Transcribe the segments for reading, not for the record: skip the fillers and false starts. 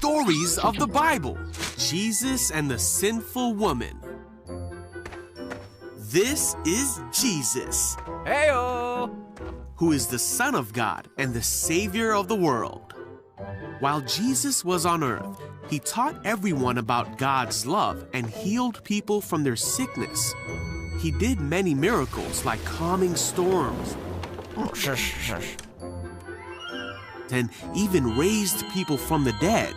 stories of the Bible. Jesus and the Sinful Woman. This is Jesus. Heyo! Who is the Son of God and the Savior of the world. While Jesus was on earth, he taught everyone about God's love and healed people from their sickness. He did many miracles like calming storms and even raised people from the dead.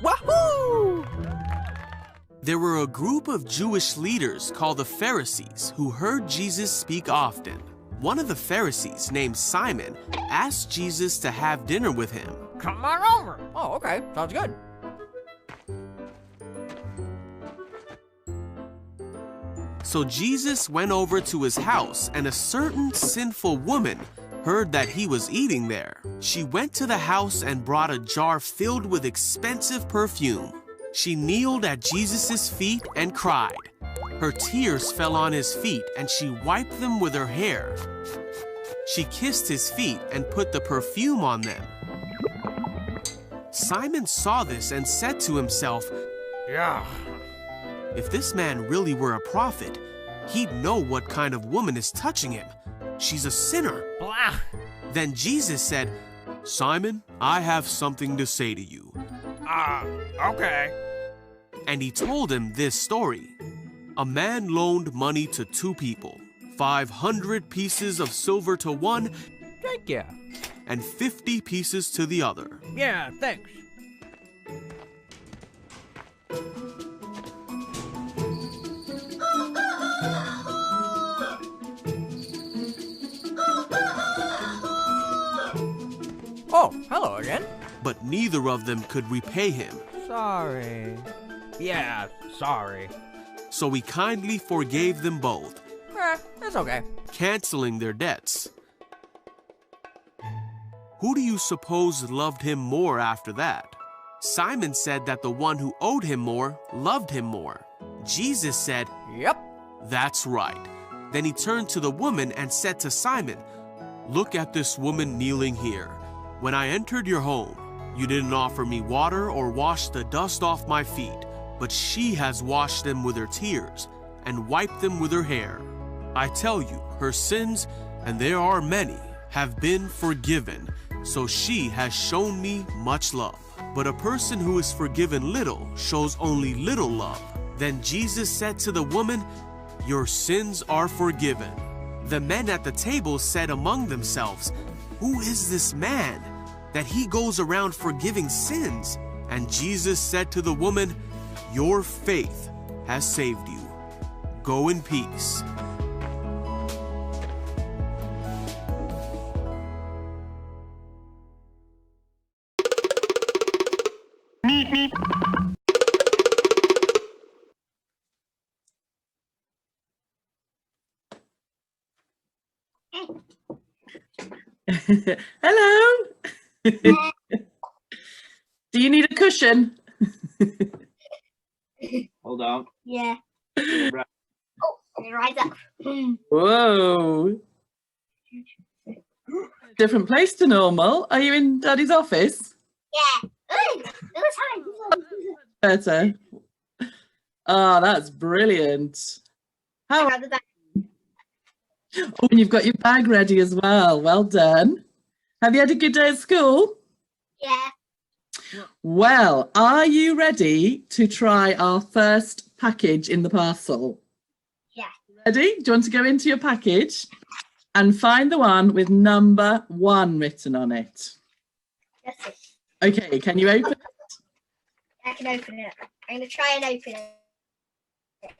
Wahoo! There were a group of Jewish leaders called the Pharisees who heard Jesus speak often. One of the Pharisees, named Simon, asked Jesus to have dinner with him. Come on over. Oh, okay. Sounds good. So Jesus went over to his house, and a certain sinful woman heard that he was eating there. She went to the house and brought a jar filled with expensive perfume. She kneeled at Jesus' feet and cried. Her tears fell on his feet, and she wiped them with her hair. She kissed his feet and put the perfume on them. Simon saw this and said to himself, Yeah. if this man really were a prophet, he'd know what kind of woman is touching him. She's a sinner. Blah. Then Jesus said, Simon, I have something to say to you. Okay. And he told him this story. A man loaned money to two people, 500 pieces of silver to one Thank you. and 50 pieces to the other. Yeah, thanks. Oh, hello again. But neither of them could repay him. Sorry. Yeah, sorry. So he kindly forgave them both, It's okay. canceling their debts. Who do you suppose loved him more after that? Simon said that the one who owed him more loved him more. Jesus said, Yep. That's right. Then he turned to the woman and said to Simon, Look at this woman kneeling here. When I entered your home, you didn't offer me water or wash the dust off my feet, but she has washed them with her tears and wiped them with her hair. I tell you, her sins, and there are many, have been forgiven, so she has shown me much love. But a person who is forgiven little shows only little love. Then Jesus said to the woman, Your sins are forgiven. The men at the table said among themselves, Who is this man that he goes around forgiving sins? And Jesus said to the woman, Your faith has saved you. Go in peace. Hello. Do you need a cushion? Hold on. Yeah. Oh, rise up. Whoa. Different place to normal. Are you in Daddy's office? Yeah. Ooh, it was hard. Better. Oh, that's brilliant. How? Grab the bag. Oh, and you've got your bag ready as well. Well done. Have you had a good day at school? Yeah. Well, are you ready to try our first package in the parcel? Yeah. Ready? Do you want to go into your package and find the one with number 1 written on it? That's it. Okay, can you open it? I can open it. I'm going to try and open it.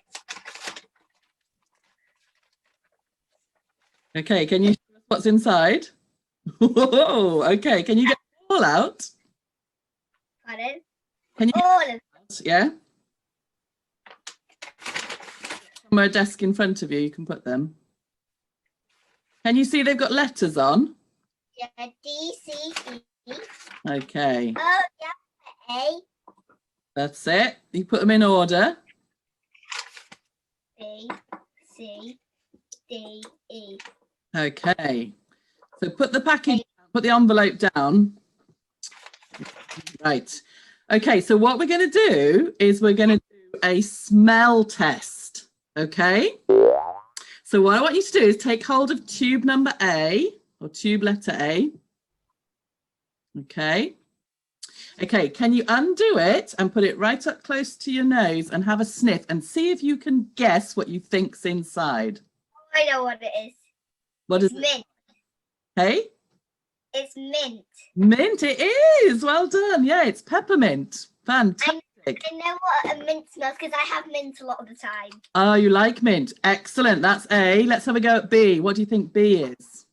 Okay, can you show us what's inside? Whoa, okay, can you get it all out? Pardon? Can you All of it. yeah? From a desk in front of you, you can put them. Can you see they've got letters on? Yeah. D, C, E. Okay, Oh, yeah. A, that's it. You put them in order. B, C, D, E. Okay, so put the package, put the envelope down. Right, Okay, so what we're going to do is we're going to do a smell test. Okay. So what I want you to do is take hold of tube number A or tube letter A. Okay. Okay, can you undo it and put it right up close to your nose and have a sniff and see if you can guess what you think's inside? I know what it is. What is It's mint. Hey? It's mint. Mint, it is. Well done. Yeah, it's peppermint. Fantastic. I know what a mint smells because I have mint a lot of the time. Oh, you like mint. Excellent. That's A. Let's have a go at B. What do you think B is?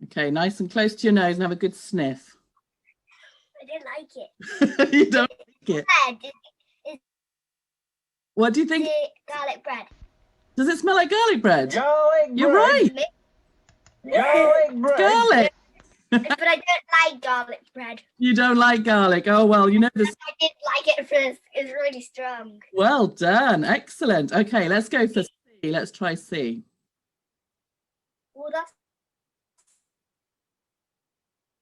Okay, nice and close to your nose and have a good sniff. I don't like it. You don't like it. Bread. What do you think? Garlic bread. Does it smell like garlic bread? Garlic You're bread. right. Garlic bread. Garlic. But I don't like garlic bread. You don't like garlic. Oh, well, you know this. I didn't like it at first. It's really strong. Well done. Excellent. Okay, let's go for C. Let's try C. Well, that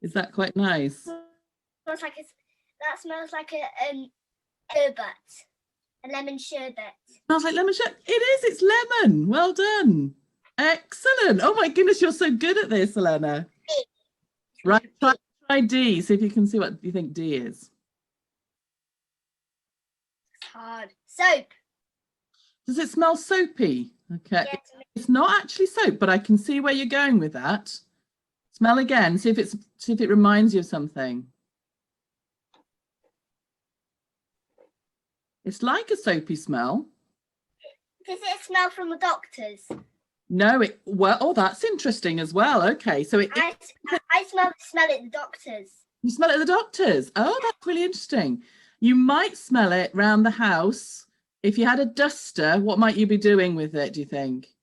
Is that quite nice? smells like a sherbet, a lemon sherbet. Smells like lemon sherbet. It is. It's lemon. Well done. Excellent. Oh my goodness, you're so good at this, Elena. Right, try D. See if you can see what you think D is. It's hard. Soap. Does it smell soapy? Okay. Yes. It's not actually soap, but I can see where you're going with that. Smell again. See if it reminds you of something. It's like a soapy smell. Does it smell from the doctors? No, oh, that's interesting as well. Okay, so I smell it at the doctors. You smell it at the doctors. Oh, that's really interesting. You might smell it round the house. If you had a duster, what might you be doing with it, do you think?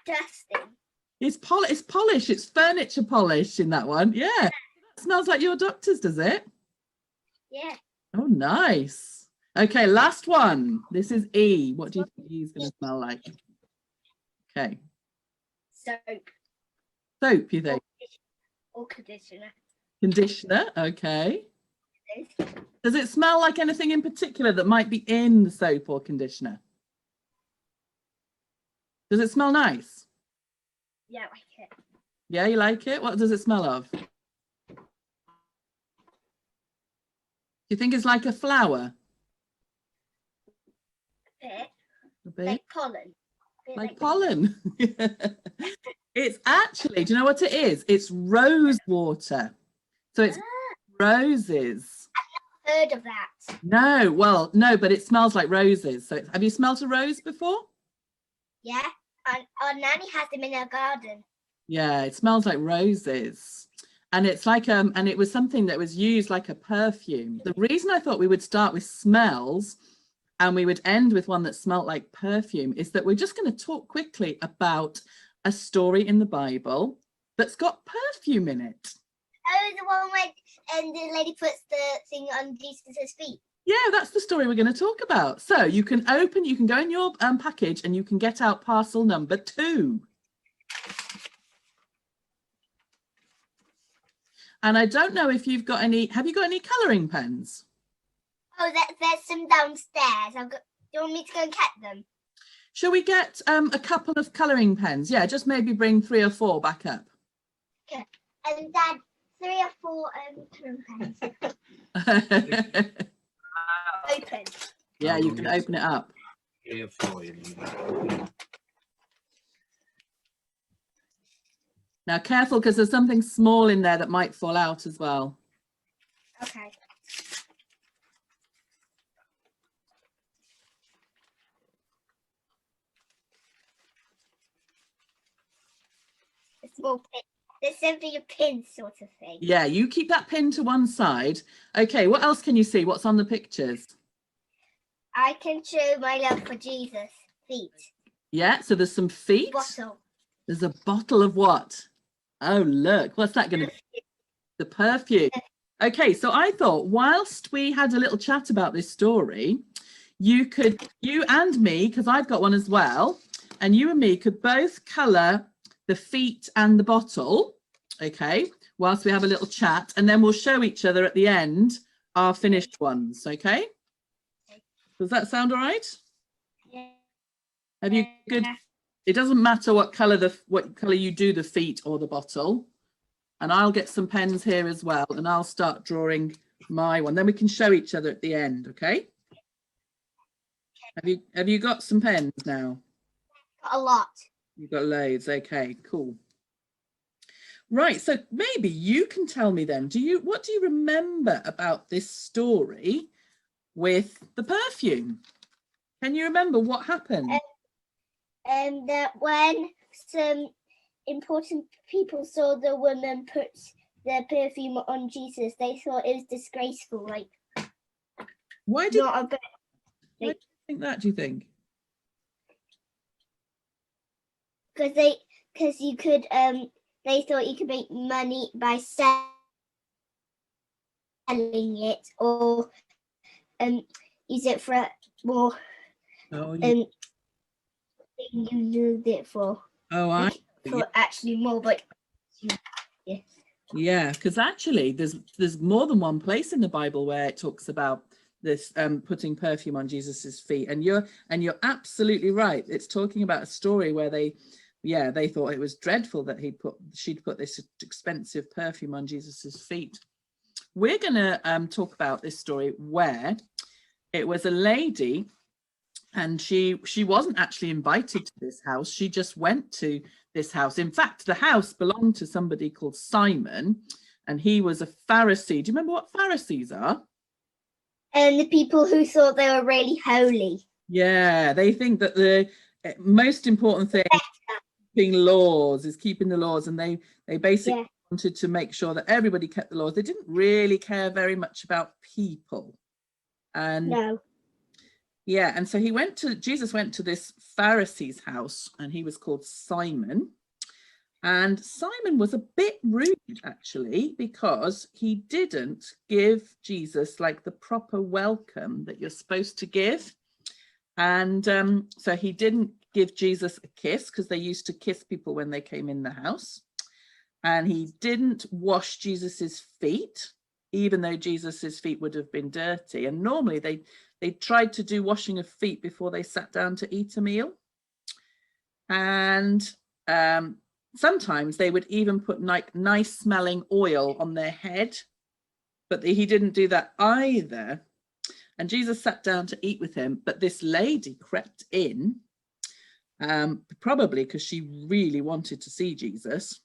Dusting. It's polish. It's furniture polish in that one. Yeah. That smells like your doctor's, does it? Yeah. Oh, nice. Okay, last one. This is E. What do you think E is going to smell like? Okay. Soap. Soap, you think? Or conditioner. Conditioner, okay. Does it smell like anything in particular that might be in the soap or conditioner? Does it smell nice? Yeah, I like it. Yeah, you like it? What does it smell of? Do you think it's like a flower? A bit. A bit? Like pollen. Like pollen. It's actually, do you know what it is? It's rose water. So it's roses. I've not heard of that. No, well, no, but it smells like roses. So have you smelled a rose before? Yeah. And our nanny has them in her garden. Yeah, it smells like roses. And it's like and it was something that was used like a perfume. The reason I thought we would start with smells and we would end with one that smelled like perfume is that we're just going to talk quickly about a story in the Bible that's got perfume in it. Oh, the one where the lady puts the thing on Jesus' feet. Yeah, that's the story we're going to talk about. So you can go in your package and you can get out parcel number 2. And I don't know if you've got any, have you got any colouring pens? Oh, there's some downstairs. Do you want me to go and get them? Shall we get a couple of colouring pens? Yeah, just maybe bring 3 or 4 back up. Okay. And Dad, 3 or 4 colouring pens. Open. Yeah, you can open it up. Here for you. Now, careful, because there's something small in there that might fall out as well. Okay. A small pin. There's simply a pin sort of thing. Yeah, you keep that pin to one side. Okay, what else can you see? What's on the pictures? I can show my love for Jesus. Feet. Yeah, so there's some feet. Bottle. There's a bottle of what? Oh, look, what's that going to be? The perfume. Okay, so I thought whilst we had a little chat about this story, you and me, because I've got one as well, and you and me could both colour the feet and the bottle, okay, whilst we have a little chat, and then we'll show each other at the end our finished ones, okay? Does that sound all right? Yeah. Have you good? It doesn't matter what colour you do the feet or the bottle. And I'll get some pens here as well, and I'll start drawing my one. Then we can show each other at the end, okay? Have you got some pens now? A lot. You've got loads, okay, cool. Right, so maybe you can tell me then, what do you remember about this story with the perfume? Can you remember what happened? That when some important people saw the woman put the perfume on Jesus, they thought it was disgraceful. Like, why do you think that? Do you think? Because you could they thought you could make money by selling it, or use it for more you used it for. Oh, actually more, but yeah, because actually there's more than one place in the Bible where it talks about this putting perfume on Jesus's feet, and you're absolutely right. It's talking about a story where they thought it was dreadful that she'd put this expensive perfume on Jesus's feet. We're gonna talk about this story where it was a lady, and she wasn't actually invited to this house. She just went to this house. In fact, the house belonged to somebody called Simon, and he was a Pharisee. Do you remember what Pharisees are? And the people who thought they were really holy. Yeah, they think that the most important thing is keeping the laws, and they basically wanted to make sure that everybody kept the laws. They didn't really care very much about people. And no. Yeah, and so Jesus went to this Pharisee's house, and he was called Simon. And Simon was a bit rude, actually, because he didn't give Jesus like the proper welcome that you're supposed to give. And so he didn't give Jesus a kiss, because they used to kiss people when they came in the house. And he didn't wash Jesus's feet, even though Jesus's feet would have been dirty. And normally they tried to do washing of feet before they sat down to eat a meal. And sometimes they would even put like nice smelling oil on their head, but he didn't do that either. And Jesus sat down to eat with him, but this lady crept in, probably because she really wanted to see Jesus.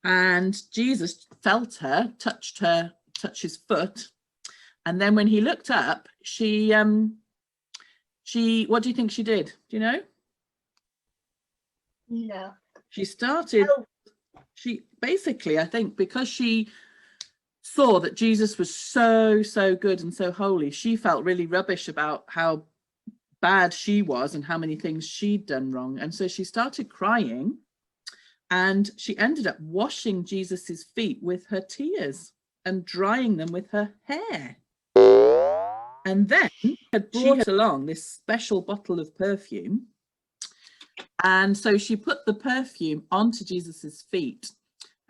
And Jesus felt her, touch his foot. And then when he looked up, she what do you think she did? Do you know? No. She basically, I think, because she saw that Jesus was so good and so holy, she felt really rubbish about how bad she was and how many things she'd done wrong. And so she started crying, and she ended up washing Jesus's feet with her tears and drying them with her hair. And then she brought along this special bottle of perfume. And so she put the perfume onto Jesus's feet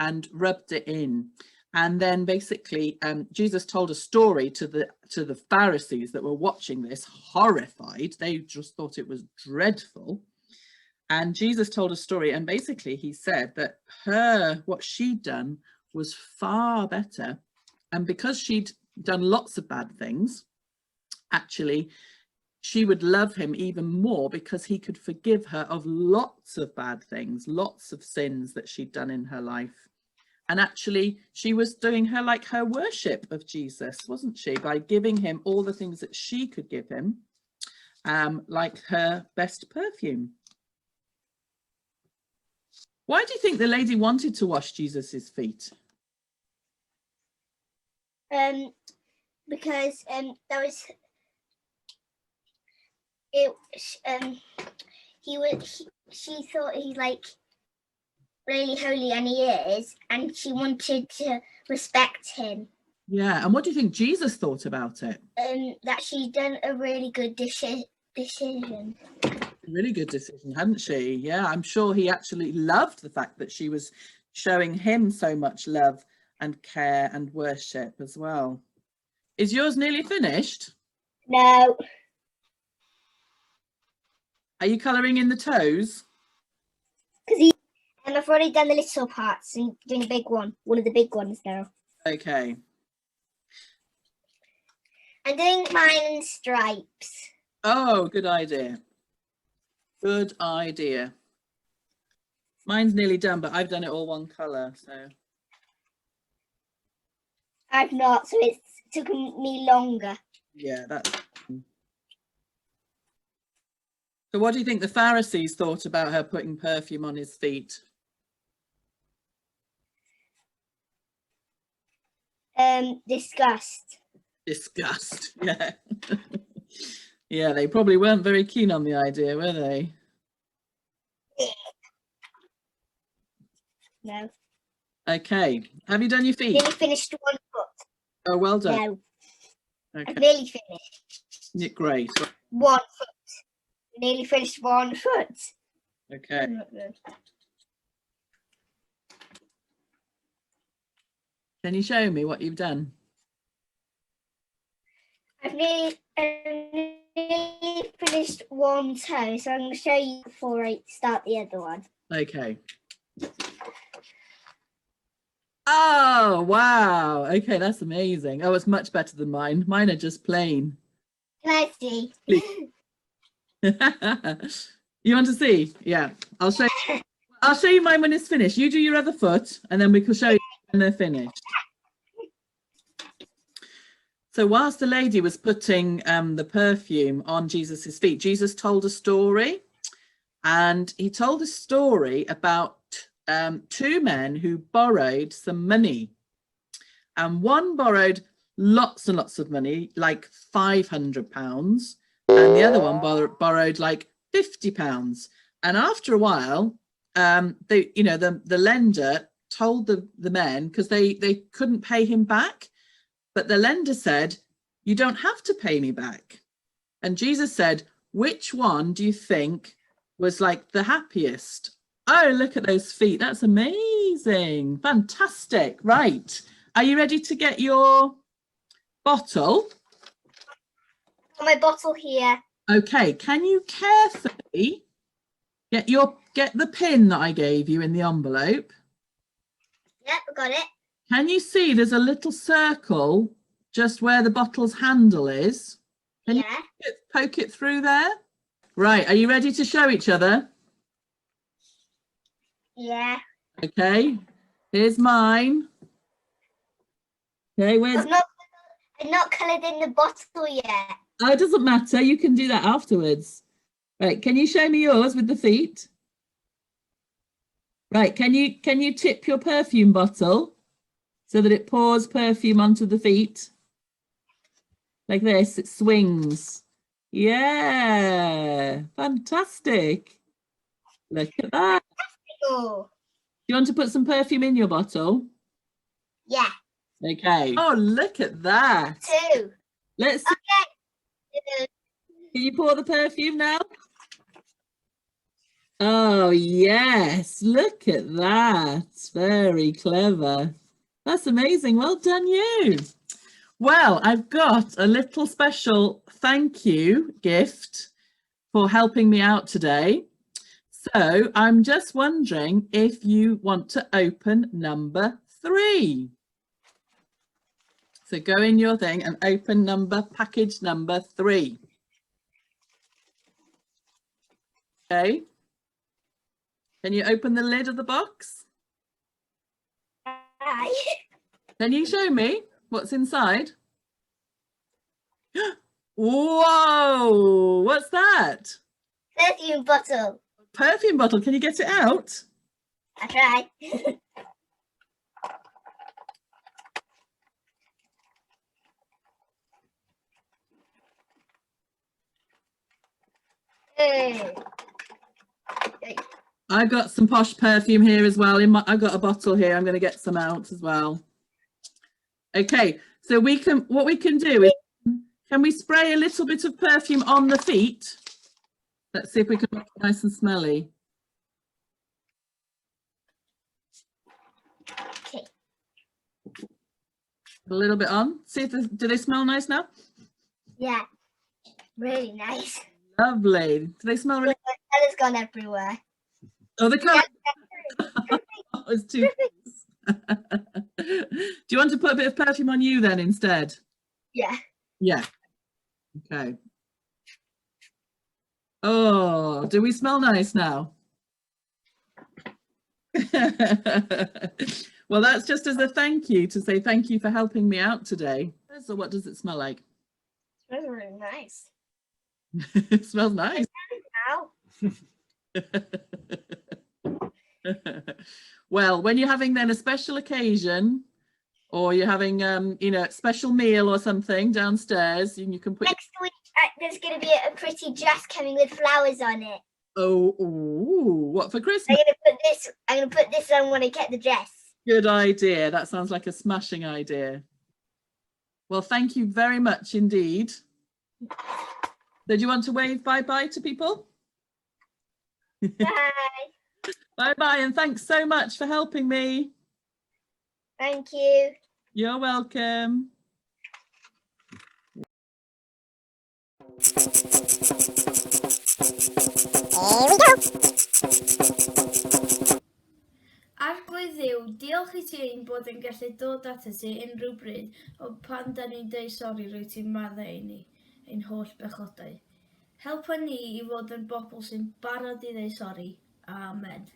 and rubbed it in. And then basically Jesus told a story to the Pharisees that were watching this, horrified. They just thought it was dreadful. And Jesus told a story, and basically he said that what she'd done was far better. And because she'd done lots of bad things, actually, she would love him even more, because he could forgive her of lots of bad things, lots of sins that she'd done in her life. And actually, she was doing her worship of Jesus, wasn't she? By giving him all the things that she could give him, like her best perfume. Why do you think the lady wanted to wash Jesus's feet? Because she thought he's like really holy, and he is, and she wanted to respect him. Yeah, and what do you think Jesus thought about it? That she'd done a really good decision. Really good decision, hadn't she? Yeah, I'm sure he actually loved the fact that she was showing him so much love and care and worship as well. Is yours nearly finished? No. Are you colouring in the toes? And I've already done the little parts and doing a big one of the big ones now. Okay. I'm doing mine in stripes. Oh, good idea. Good idea. Mine's nearly done, but I've done it all one colour, so. I've not, so it's taken me longer. Yeah, that's. So what do you think the Pharisees thought about her putting perfume on his feet? Disgust. Disgust, yeah. Yeah, they probably weren't very keen on the idea, were they? No. Okay, have you done your feet? Nearly finished one foot. Oh, well done. No. Okay. I've nearly finished. Great. One foot. Nearly finished one foot. Okay. Can you show me what you've done? I've nearly finished one toe, so I'm going to show you before I start the other one. Okay. Oh, wow. Okay, that's amazing. Oh, it's much better than mine. Mine are just plain. Can I see? You want to see? Yeah, I'll show you mine when it's finished. You do your other foot and then we can show you when they're finished. So whilst the lady was putting the perfume on Jesus's feet, Jesus told a story, and he told a story about two men who borrowed some money, and one borrowed lots and lots of money, like £500, and the other one borrowed like £50. And after a while, the lender told the men, because they couldn't pay him back, but the lender said, "You don't have to pay me back." And Jesus said, "Which one do you think was like the happiest?" Oh, look at those feet. That's amazing. Fantastic. Right. Are you ready to get your bottle? Got my bottle here. Okay. Can you carefully get the pin that I gave you in the envelope? Yep, I got it. Can you see there's a little circle just where the bottle's handle is? Can you poke it through there? Right. Are you ready to show each other? Yeah. Okay. Here's mine. Okay. Where's? I've not coloured in the bottle yet. Oh, it doesn't matter. You can do that afterwards. Right. Can you show me yours with the feet? Right. Can you tip your perfume bottle so that it pours perfume onto the feet? Like this, it swings. Yeah, fantastic. Look at that. Oh. Do you want to put some perfume in your bottle? Yeah. Okay. Oh, look at that. Two. Let's see. Okay. Can you pour the perfume now? Oh, yes. Look at that. Very clever. That's amazing. Well done, you. Well, I've got a little special thank you gift for helping me out today. So I'm just wondering if you want to open number 3. So go in your thing and open package number 3. Okay. Can you open the lid of the box? Hi. Can you show me what's inside? Whoa, what's that? Perfume bottle. Perfume bottle. Can you get it out? I tried. I got some posh perfume here as well. I've got a bottle here. I'm going to get some out as well. Okay, so what we can do is, can we spray a little bit of perfume on the feet? Let's see if we can make it nice and smelly. A little bit on. See if do they smell nice now? Yeah, really nice. Lovely. Do they smell really? The colour's gone everywhere. Oh, the colour. It's too. Do you want to put a bit of perfume on you then instead? Yeah. Yeah. Okay. Oh, do we smell nice now? Well, that's just as a thank you to say thank you for helping me out today. So what does it smell like? It smells really nice. It smells nice. Now. Well, when you're having then a special occasion, or you're having special meal or something downstairs, and you can put Next week, there's going to be a pretty dress coming with flowers on it. oh, what for Christmas? I'm going to put this on when I get the dress. Good idea. That sounds like a smashing idea. Well, thank you very much indeed. So do you want to wave bye-bye to people? Bye. Bye-bye, and thanks so much for helping me. Thank you. You're welcome. Arglwydd Dduw, diolch I ti ein bod yn gallu dod at ti unrhyw bryd o pan da ni'n deud sori rwy ti'n maddau i ni, ein holl bechodau. Helpa ni I fod yn bobl sy'n barod I ddeud sori. Amen.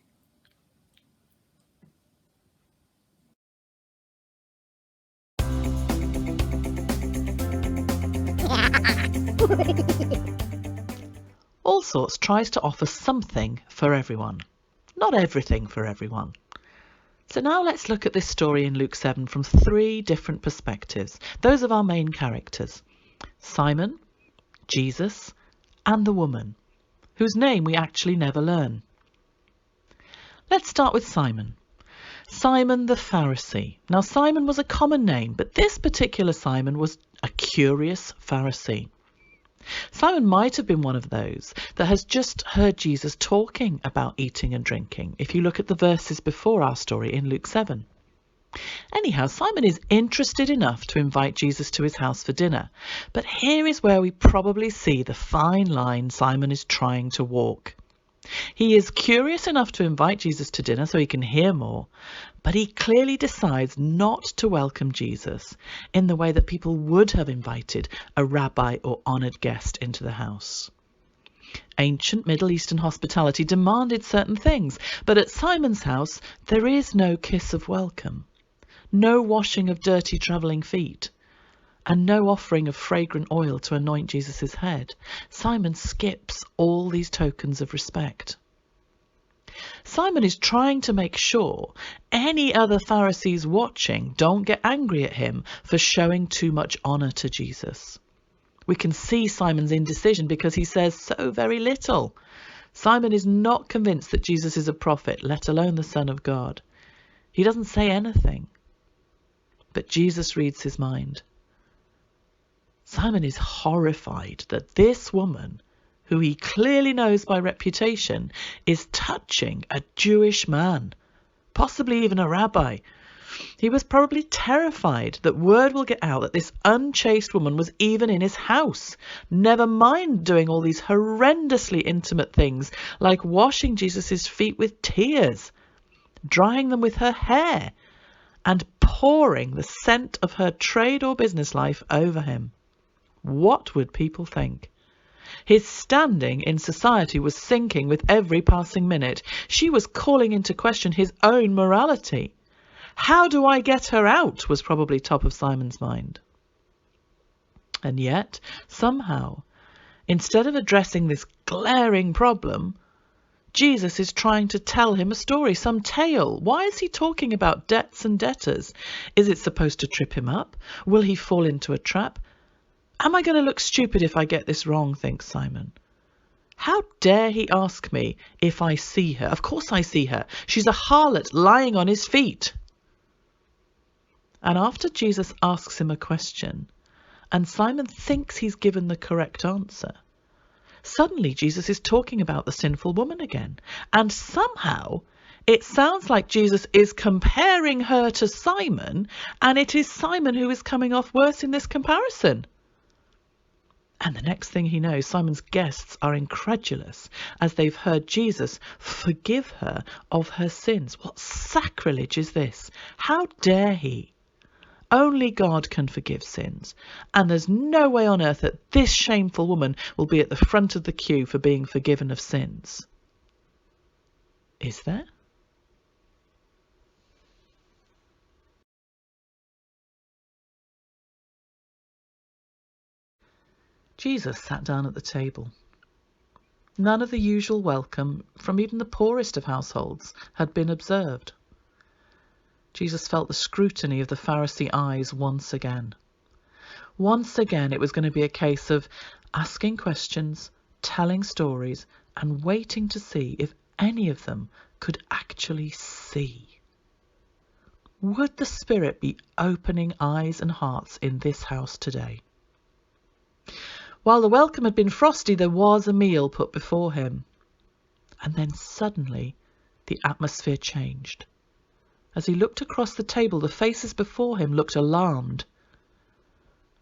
All Sorts tries to offer something for everyone, not everything for everyone. So now let's look at this story in Luke 7 from 3 different perspectives, those of our main characters, Simon, Jesus, and the woman, whose name we actually never learn. Let's start with Simon. Simon the Pharisee. Now Simon was a common name, but this particular Simon was a curious Pharisee. Simon might have been one of those that has just heard Jesus talking about eating and drinking, if you look at the verses before our story in Luke 7. Anyhow, Simon is interested enough to invite Jesus to his house for dinner, but here is where we probably see the fine line Simon is trying to walk. He is curious enough to invite Jesus to dinner so he can hear more, but he clearly decides not to welcome Jesus in the way that people would have invited a rabbi or honoured guest into the house. Ancient Middle Eastern hospitality demanded certain things, but at Simon's house there is no kiss of welcome, no washing of dirty travelling feet, and no offering of fragrant oil to anoint Jesus' head. Simon skips all these tokens of respect. Simon is trying to make sure any other Pharisees watching don't get angry at him for showing too much honour to Jesus. We can see Simon's indecision because he says so very little. Simon is not convinced that Jesus is a prophet, let alone the Son of God. He doesn't say anything, but Jesus reads his mind. Simon is horrified that this woman, who he clearly knows by reputation, is touching a Jewish man, possibly even a rabbi. He was probably terrified that word will get out that this unchaste woman was even in his house, never mind doing all these horrendously intimate things like washing Jesus' feet with tears, drying them with her hair, and pouring the scent of her trade or business life over him. What would people think? His standing in society was sinking with every passing minute. She was calling into question his own morality. How do I get her out? Was probably top of Simon's mind. And yet, somehow, instead of addressing this glaring problem, Jesus is trying to tell him a story, some tale. Why is he talking about debts and debtors? Is it supposed to trip him up? Will he fall into a trap? Am I going to look stupid if I get this wrong, thinks Simon. How dare he ask me if I see her? Of course I see her. She's a harlot lying on his feet. And after Jesus asks him a question, and Simon thinks he's given the correct answer, suddenly Jesus is talking about the sinful woman again. And somehow It sounds like Jesus is comparing her to Simon, and it is Simon who is coming off worse in this comparison. And the next thing he knows, Simon's guests are incredulous as they've heard Jesus forgive her of her sins. What sacrilege is this? How dare he? Only God can forgive sins, and there's no way on earth that this shameful woman will be at the front of the queue for being forgiven of sins. Is there? Jesus sat down at the table. None of the usual welcome from even the poorest of households had been observed. Jesus felt the scrutiny of the Pharisee eyes once again. Once again, it was going to be a case of asking questions, telling stories, and waiting to see if any of them could actually see. Would the Spirit be opening eyes and hearts in this house today? While the welcome had been frosty, there was a meal put before him. And then suddenly the atmosphere changed. As he looked across the table, the faces before him looked alarmed.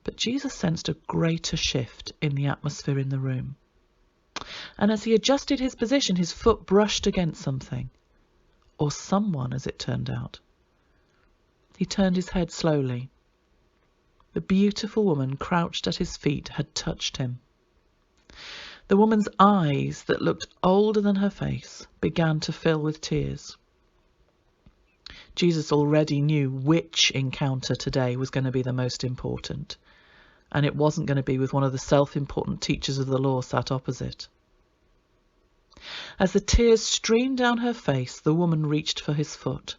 But Jesus sensed a greater shift in the atmosphere in the room. And as he adjusted his position, his foot brushed against something. Or someone, as it turned out. He turned his head slowly. The beautiful woman crouched at his feet had touched him. The woman's eyes, that looked older than her face, began to fill with tears. Jesus already knew which encounter today was going to be the most important, and it wasn't going to be with one of the self-important teachers of the law sat opposite. As the tears streamed down her face, the woman reached for his foot.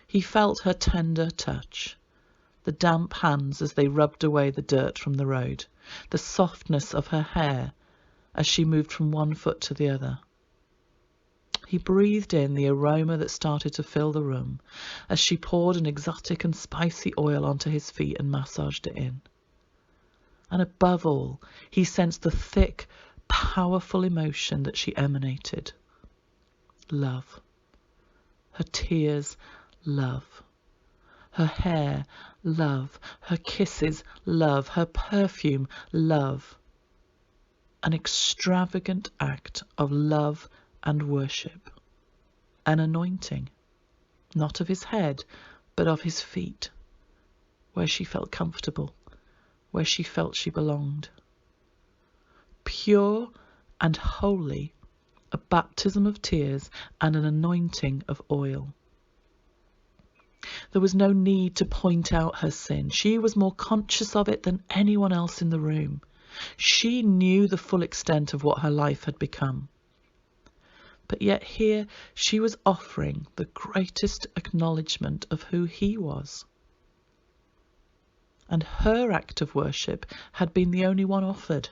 He felt her tender touch, the damp hands as they rubbed away the dirt from the road, the softness of her hair as she moved from one foot to the other. He breathed in the aroma that started to fill the room as she poured an exotic and spicy oil onto his feet and massaged it in. And above all, he sensed the thick, powerful emotion that she emanated. Love. Her tears, love. Her hair, love. Her kisses, love. Her perfume, love. An extravagant act of love and worship. An anointing, not of his head, but of his feet, where she felt comfortable, where she felt she belonged. Pure and holy, a baptism of tears and an anointing of oil. There was no need to point out her sin. She was more conscious of it than anyone else in the room. She knew the full extent of what her life had become. But yet here she was offering the greatest acknowledgement of who he was. And her act of worship had been the only one offered.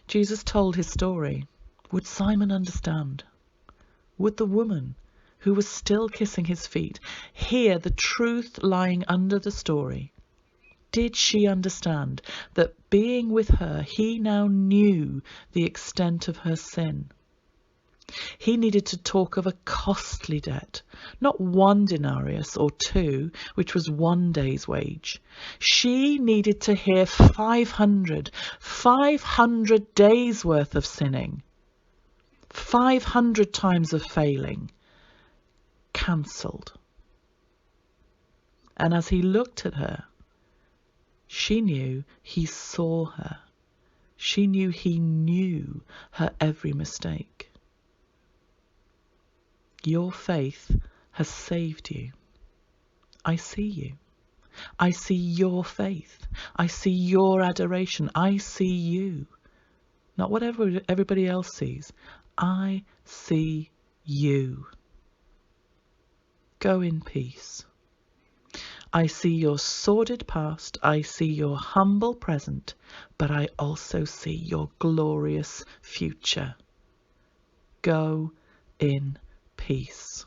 Jesus told his story. Would Simon understand? Would the woman, who was still kissing his feet, hear the truth lying under the story? Did she understand that being with her, he now knew the extent of her sin? He needed to talk of a costly debt, not 1 denarius or 2, which was 1 day's wage. She needed to hear 500 days worth of sinning, 500 times of failing, cancelled. And as he looked at her, she knew he saw her. She knew he knew her every mistake. Your faith has saved you. I see you. I see your faith. I see your adoration. I see you. Not whatever everybody else sees. I see you. Go in peace. I see your sordid past, I see your humble present, but I also see your glorious future. Go in peace.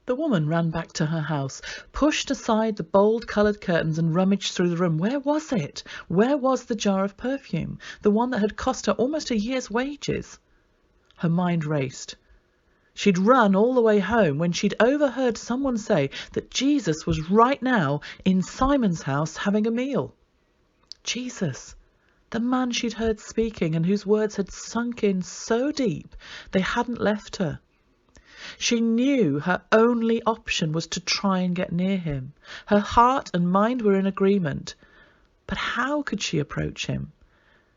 The woman ran back to her house, pushed aside the bold-coloured curtains and rummaged through the room. Where was it? Where was the jar of perfume, the one that had cost her almost a year's wages? Her mind raced. She'd run all the way home when she'd overheard someone say that Jesus was right now in Simon's house having a meal. Jesus, the man she'd heard speaking and whose words had sunk in so deep they hadn't left her. She knew her only option was to try and get near him. Her heart and mind were in agreement. But how could she approach him?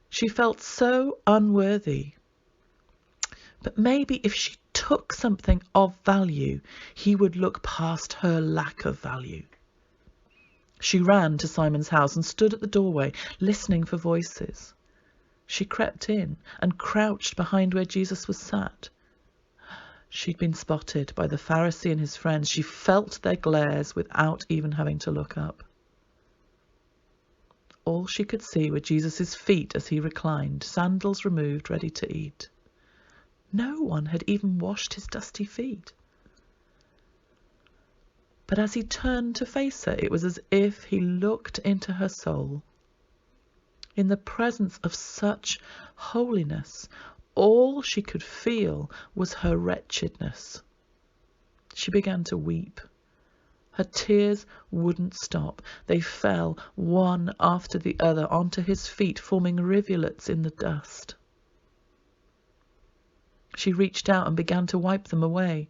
She felt so unworthy. But maybe if she took something of value, he would look past her lack of value. She ran to Simon's house and stood at the doorway, listening for voices. She crept in and crouched behind where Jesus was sat. She'd been spotted by the Pharisee and his friends. She felt their glares without even having to look up. All she could see were Jesus' feet as he reclined, sandals removed, ready to eat. No one had even washed his dusty feet. But as he turned to face her, it was as if he looked into her soul. In the presence of such holiness, all she could feel was her wretchedness. She began to weep. Her tears wouldn't stop. They fell one after the other onto his feet, forming rivulets in the dust. She reached out and began to wipe them away.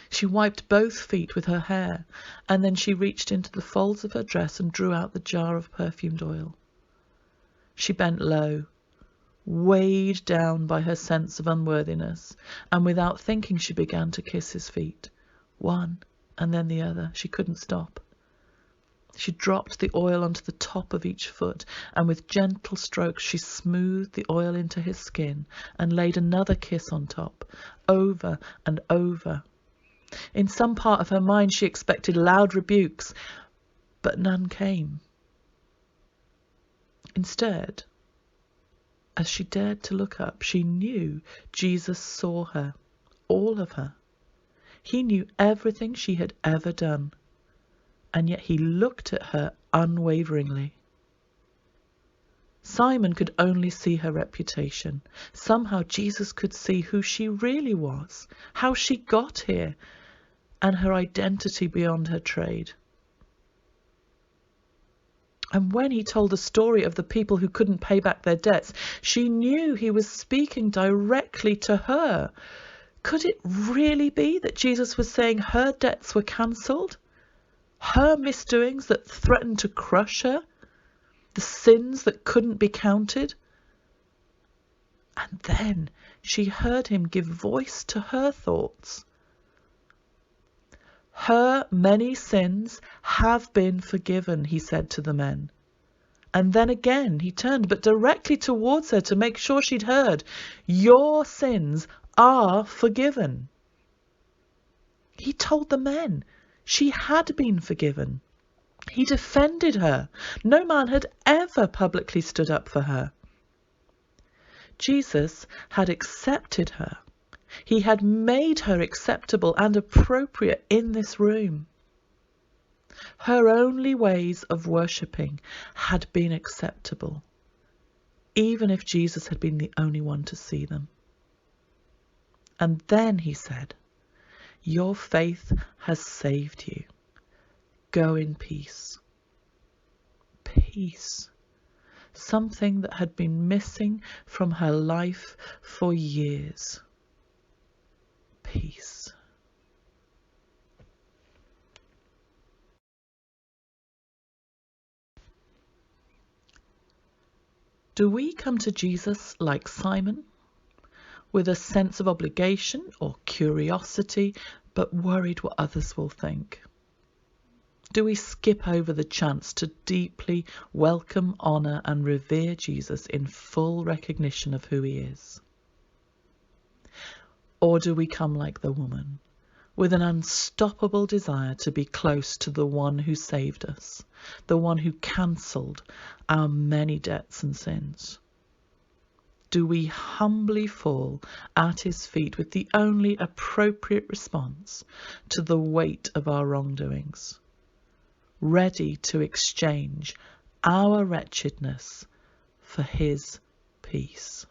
She wiped both feet with her hair, and then she reached into the folds of her dress and drew out the jar of perfumed oil. She bent low, weighed down by her sense of unworthiness, and without thinking she began to kiss his feet, one and then the other. She couldn't stop. She dropped the oil onto the top of each foot, and with gentle strokes she smoothed the oil into his skin and laid another kiss on top, over and over. In some part of her mind she expected loud rebukes, but none came. Instead, as she dared to look up, she knew Jesus saw her, all of her. He knew everything she had ever done, and yet he looked at her unwaveringly. Simon could only see her reputation. Somehow Jesus could see who she really was, how she got here, and her identity beyond her trade. And when he told the story of the people who couldn't pay back their debts, she knew he was speaking directly to her. Could it really be that Jesus was saying her debts were cancelled? Her misdoings that threatened to crush her? The sins that couldn't be counted? And then she heard him give voice to her thoughts. Her many sins have been forgiven, he said to the men. And then again he turned, but directly towards her to make sure she'd heard. Your sins are forgiven. He told the men she had been forgiven. He defended her. No man had ever publicly stood up for her. Jesus had accepted her. He had made her acceptable and appropriate in this room. Her only ways of worshipping had been acceptable, even if Jesus had been the only one to see them. And then he said, your faith has saved you. Go in peace. Peace. Something that had been missing from her life for years. Peace. Do we come to Jesus like Simon, with a sense of obligation or curiosity, but worried what others will think? Do we skip over the chance to deeply welcome, honour and revere Jesus in full recognition of who he is? Or do we come like the woman, with an unstoppable desire to be close to the one who saved us, the one who cancelled our many debts and sins? do we humbly fall at his feet with the only appropriate response to the weight of our wrongdoings, ready to exchange our wretchedness for his peace.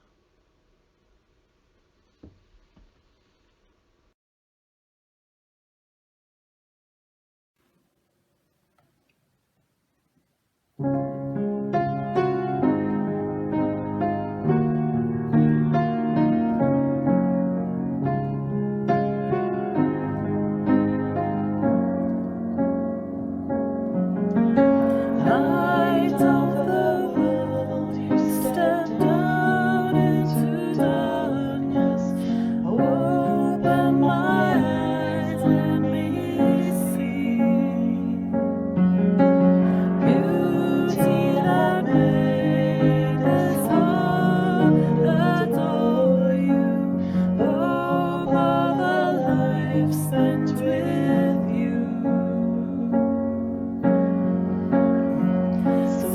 Light of the world, you step down into darkness. Open my eyes, let me see beauty that made us all adore you. Oh, all the life spent with you.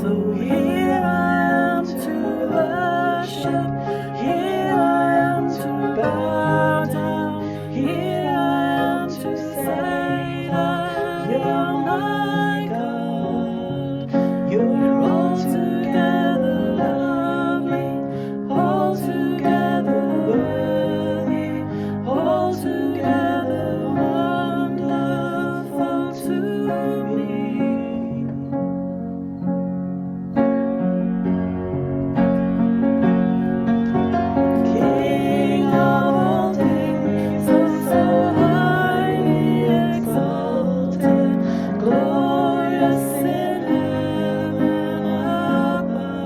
So here I am to worship, here I am to bow down, here I am to say that you're my God. You're altogether lovely, altogether worthy, altogether wonderful to me. King of all kings, so highly exalted, glorious in heaven above.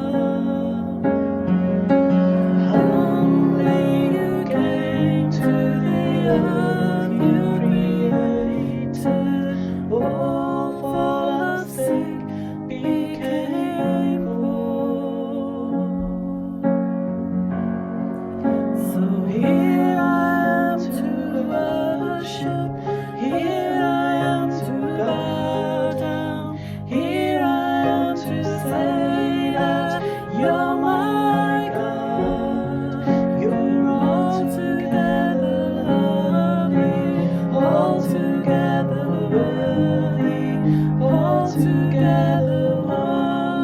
Humbly you came to the earth you created, all for love's sake became poor. So here I am to worship, here I am to bow down, here I am to say that you're my God. You're altogether lovely, altogether worthy, altogether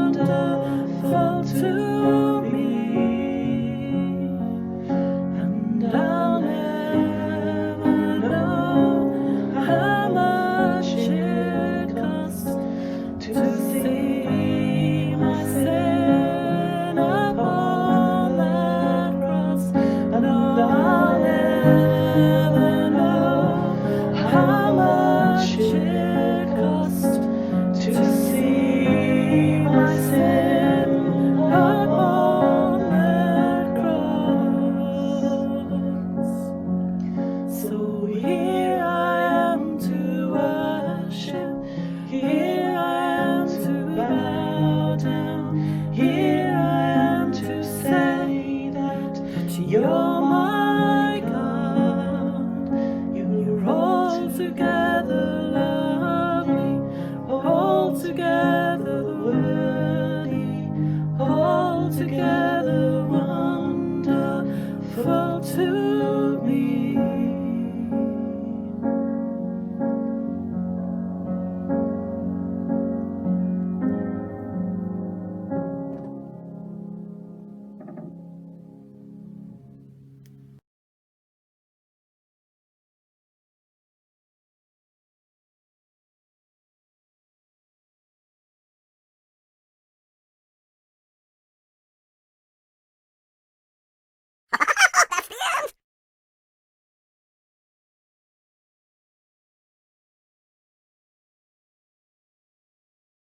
wonderful to me. And I'll never know how much it costs to see my sin upon that cross. And I'll never know how much it costs to see my sin upon that cross. So here I am to worship, here I am to bow down, here I am to say that you're my God. You're altogether